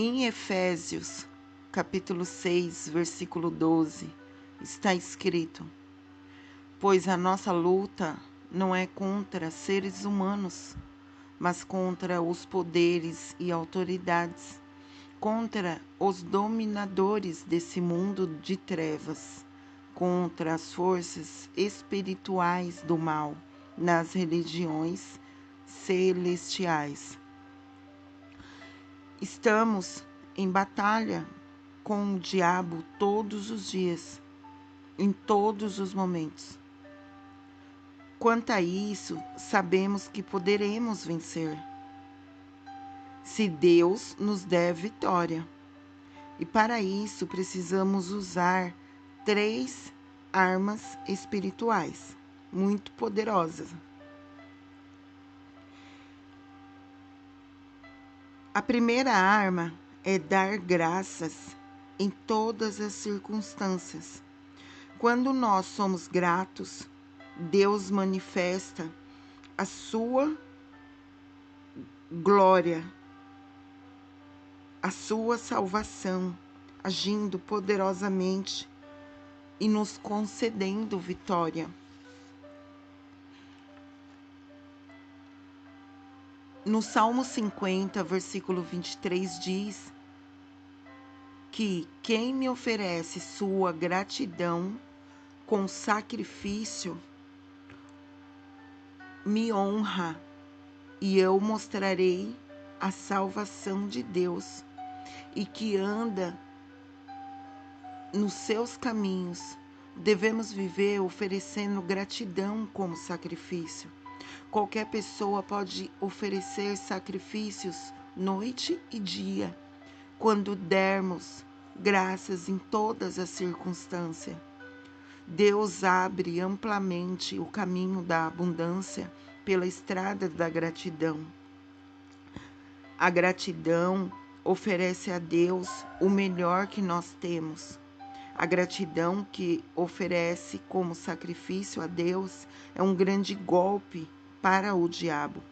Em Efésios, capítulo 6, versículo 12, está escrito: pois a nossa luta não é contra seres humanos, mas contra os poderes e autoridades, contra os dominadores desse mundo de trevas, contra as forças espirituais do mal nas religiões celestiais. Estamos em batalha com o diabo todos os dias, em todos os momentos. Quanto a isso, sabemos que poderemos vencer, se Deus nos der vitória. E para isso precisamos usar 3 armas espirituais muito poderosas. A primeira arma é dar graças em todas as circunstâncias. Quando nós somos gratos, Deus manifesta a sua glória, a sua salvação, agindo poderosamente e nos concedendo vitória. No Salmo 50, versículo 23, diz que quem me oferece sua gratidão com sacrifício me honra, e eu mostrarei a salvação de Deus, e que anda nos seus caminhos. Devemos viver oferecendo gratidão como sacrifício. Qualquer pessoa pode oferecer sacrifícios noite e dia, quando dermos graças em todas as circunstâncias. Deus abre amplamente o caminho da abundância pela estrada da gratidão. A gratidão oferece a Deus o melhor que nós temos. A gratidão que oferece como sacrifício a Deus é um grande golpe para o diabo.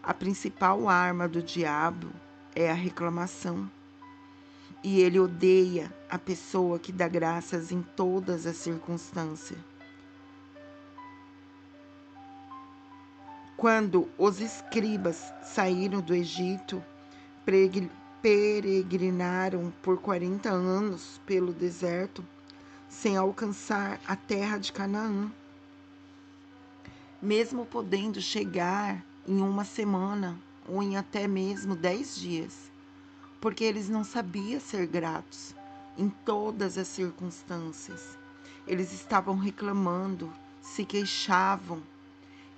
A principal arma do diabo é a reclamação. E ele odeia a pessoa que dá graças em todas as circunstâncias. Quando os escribas saíram do Egito, peregrinaram por 40 anos pelo deserto, sem alcançar a terra de Canaã. Mesmo podendo chegar em uma semana ou em até mesmo 10 dias, porque eles não sabiam ser gratos em todas as circunstâncias. Eles estavam reclamando, se queixavam.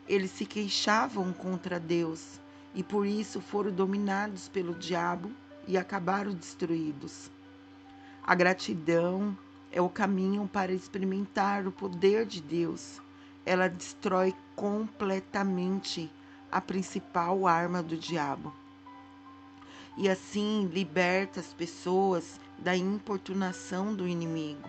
Eles se queixavam contra Deus e por isso foram dominados pelo diabo e acabaram destruídos. A gratidão é o caminho para experimentar o poder de Deus. Ela destrói completamente a principal arma do diabo. E assim liberta as pessoas da importunação do inimigo.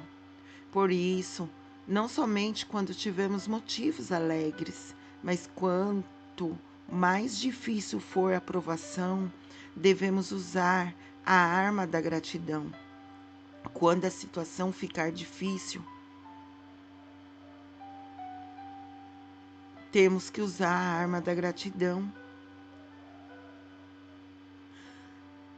Por isso, não somente quando tivermos motivos alegres, mas quanto mais difícil for a provação, devemos usar a arma da gratidão. Quando a situação ficar difícil, temos que usar a arma da gratidão.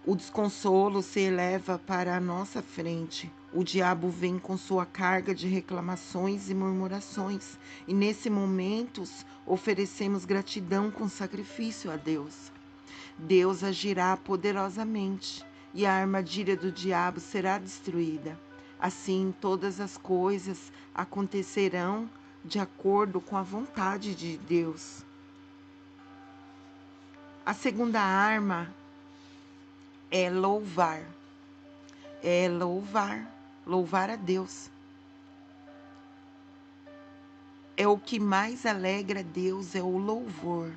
O desconsolo se eleva para a nossa frente. O diabo vem com sua carga de reclamações e murmurações, e nesse momento oferecemos gratidão com sacrifício a Deus. Deus agirá poderosamente e a armadilha do diabo será destruída. Assim, todas as coisas acontecerão de acordo com a vontade de Deus. A segunda arma é louvar. É louvar a Deus. É o que mais alegra a Deus, é o louvor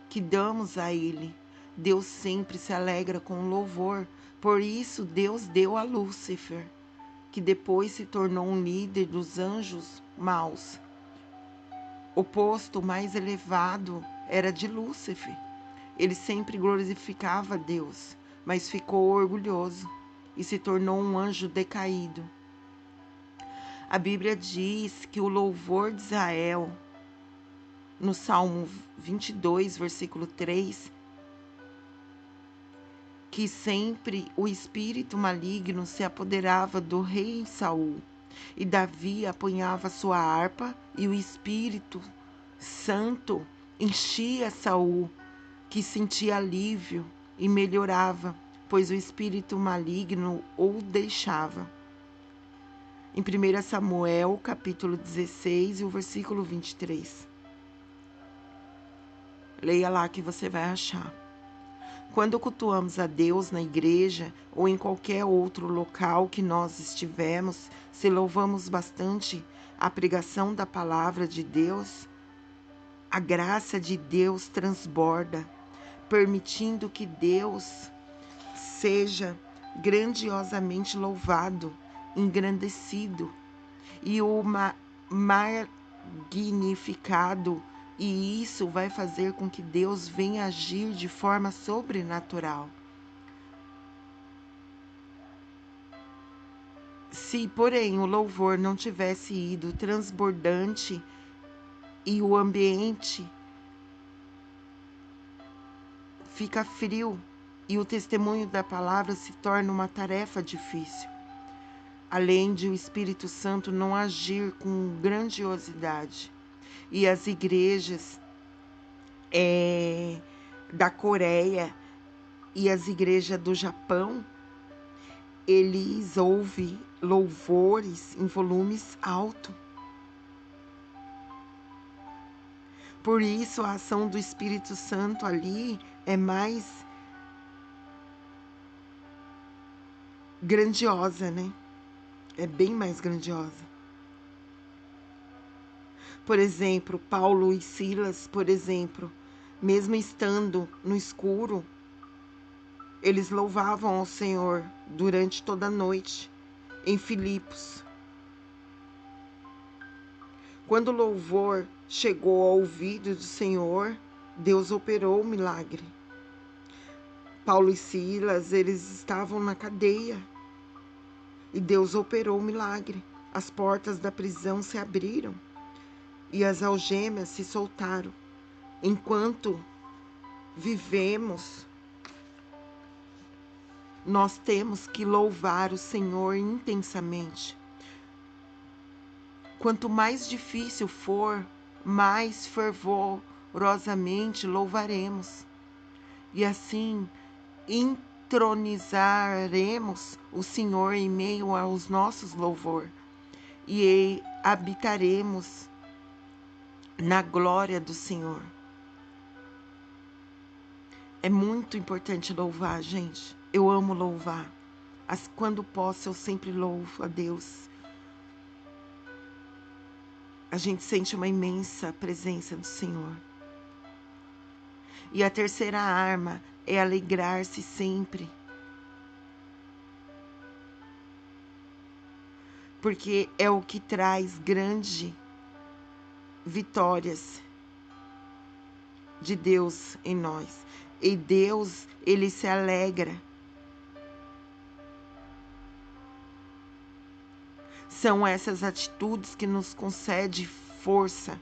que damos a Ele. Deus sempre se alegra com louvor. Por isso, Deus deu a Lúcifer, que depois se tornou um líder dos anjos maus. O posto mais elevado era de Lúcifer. Ele sempre glorificava a Deus, mas ficou orgulhoso e se tornou um anjo decaído. A Bíblia diz que o louvor de Israel, no Salmo 22, versículo 3, que sempre o espírito maligno se apoderava do rei Saul, e Davi apunhava sua harpa, e o Espírito Santo enchia Saul, que sentia alívio e melhorava, pois o espírito maligno o deixava. Em 1 Samuel, capítulo 16, e o versículo 23. Leia lá que você vai achar. Quando cultuamos a Deus na igreja ou em qualquer outro local que nós estivermos, se louvamos bastante a pregação da palavra de Deus, a graça de Deus transborda, permitindo que Deus seja grandiosamente louvado, engrandecido e o magnificado, e isso vai fazer com que Deus venha agir de forma sobrenatural. Se, porém, o louvor não tivesse ido transbordante e o ambiente fica frio e o testemunho da palavra se torna uma tarefa difícil, além de o Espírito Santo não agir com grandiosidade. E as igrejas da Coreia e as igrejas do Japão, eles ouvem louvores em volumes altos. Por isso a ação do Espírito Santo ali é mais grandiosa, né? É bem mais grandiosa. Por exemplo, Paulo e Silas, por exemplo, mesmo estando no escuro, eles louvavam ao Senhor durante toda a noite em Filipos. Quando o louvor chegou ao ouvido do Senhor, Deus operou o milagre. Paulo e Silas, eles estavam na cadeia e Deus operou o milagre. As portas da prisão se abriram e as algemas se soltaram. Enquanto vivemos, nós temos que louvar o Senhor intensamente. Quanto mais difícil for, mais fervorosamente louvaremos. E assim entronizaremos o Senhor em meio aos nossos louvores. E habitaremos na glória do Senhor. É muito importante louvar, gente. Eu amo louvar. Quando posso, eu sempre louvo a Deus. A gente sente uma imensa presença do Senhor. E a terceira arma é alegrar-se sempre. Porque é o que traz grandes vitórias de Deus em nós. E Deus, Ele se alegra. São essas atitudes que nos concedem força.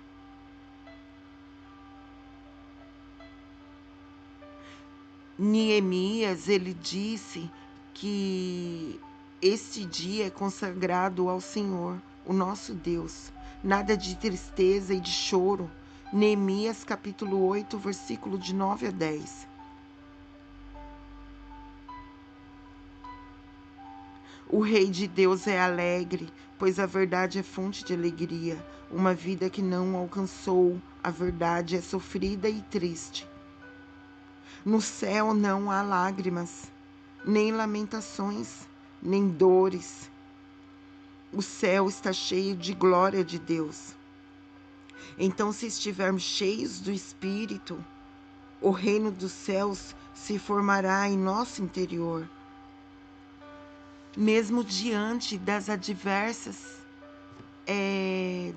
Neemias, ele disse que este dia é consagrado ao Senhor, o nosso Deus. Nada de tristeza e de choro. Neemias capítulo 8, versículo de 9 a 10. O Rei de Deus é alegre, pois a verdade é fonte de alegria. Uma vida que não alcançou a verdade é sofrida e triste. No céu não há lágrimas, nem lamentações, nem dores. O céu está cheio de glória de Deus. Então, se estivermos cheios do Espírito, o reino dos céus se formará em nosso interior. Mesmo diante das adversas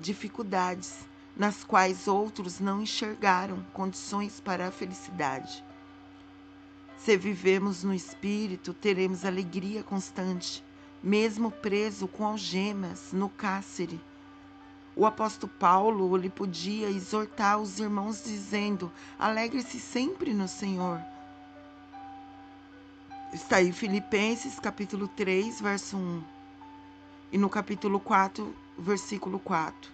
dificuldades, nas quais outros não enxergaram condições para a felicidade. Se vivemos no Espírito, teremos alegria constante, mesmo preso com algemas no cárcere. O apóstolo Paulo ele podia exortar os irmãos dizendo: alegre-se sempre no Senhor. Está em Filipenses capítulo 3, verso 1. E no capítulo 4, versículo 4.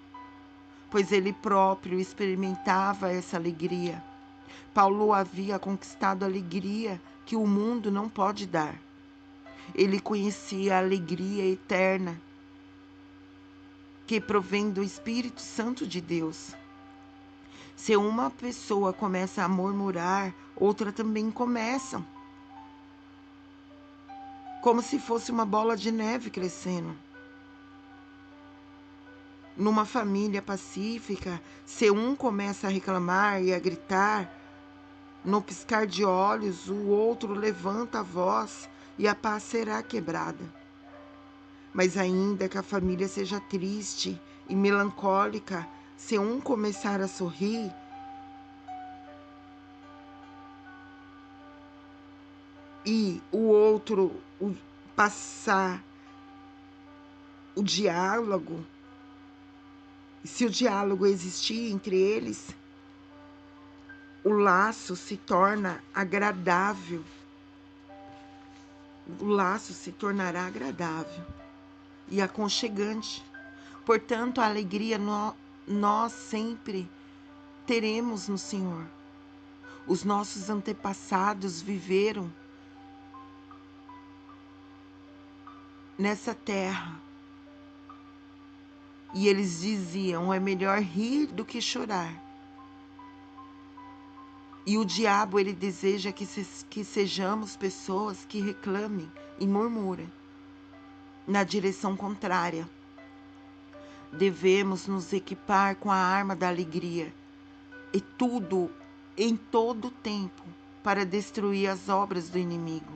Pois ele próprio experimentava essa alegria. Paulo havia conquistado a alegria que o mundo não pode dar. Ele conhecia a alegria eterna que provém do Espírito Santo de Deus. Se uma pessoa começa a murmurar, outra também começa. Como se fosse uma bola de neve crescendo. Numa família pacífica, se um começa a reclamar e a gritar, no piscar de olhos, o outro levanta a voz e a paz será quebrada. Mas ainda que a família seja triste e melancólica, se um começar a sorrir, e o outro passar o diálogo, se o diálogo existir entre eles, o laço se torna agradável. O laço se tornará agradável e aconchegante. Portanto, a alegria nós sempre teremos no Senhor. Os nossos antepassados viveram nessa terra e eles diziam: é melhor rir do que chorar. E o diabo ele deseja que sejamos pessoas que reclamem e murmurem na direção contrária. Devemos nos equipar com a arma da alegria e tudo em todo tempo para destruir as obras do inimigo.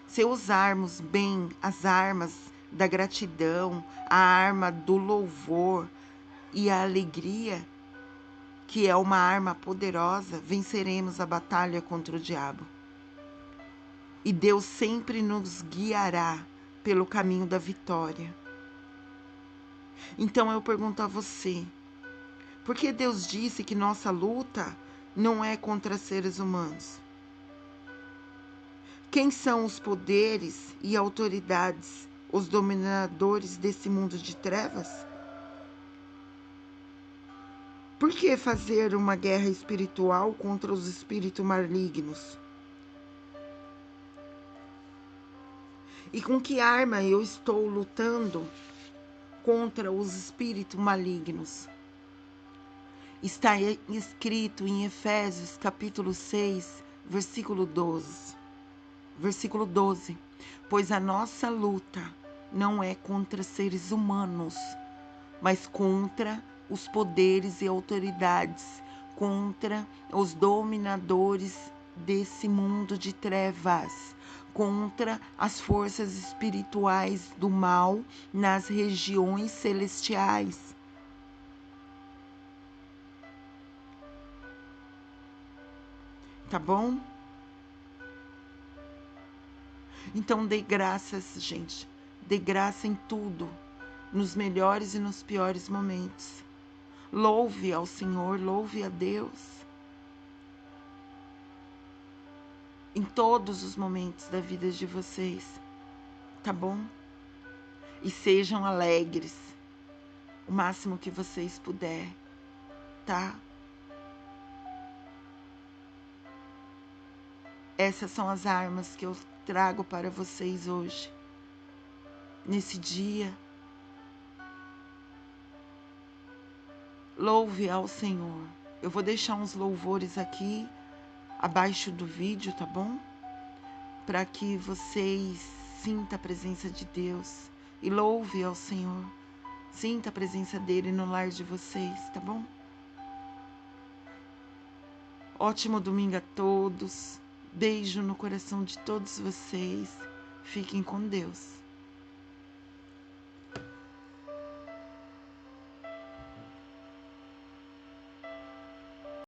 Se usarmos bem as armas da gratidão, a arma do louvor e a alegria, que é uma arma poderosa, venceremos a batalha contra o diabo. E Deus sempre nos guiará pelo caminho da vitória. Então eu pergunto a você, por que Deus disse que nossa luta não é contra seres humanos? Quem são os poderes e autoridades, os dominadores desse mundo de trevas? Por que fazer uma guerra espiritual contra os espíritos malignos? E com que arma eu estou lutando contra os espíritos malignos? Está escrito em Efésios capítulo 6, versículo 12. Versículo 12. Pois a nossa luta não é contra seres humanos, mas contra os poderes e autoridades, contra os dominadores desse mundo de trevas, contra as forças espirituais do mal nas regiões celestiais. Tá bom? Então dê graças, gente. Dê graça em tudo, nos melhores e nos piores momentos. Louve ao Senhor, louve a Deus. Em todos os momentos da vida de vocês, tá bom? E sejam alegres, o máximo que vocês puderem, tá? Essas são as armas que eu trago para vocês hoje, nesse dia. Louve ao Senhor. Eu vou deixar uns louvores aqui abaixo do vídeo, tá bom? Para que vocês sintam a presença de Deus e louve ao Senhor. Sinta a presença dele no lar de vocês, tá bom? Ótimo domingo a todos. Beijo no coração de todos vocês. Fiquem com Deus.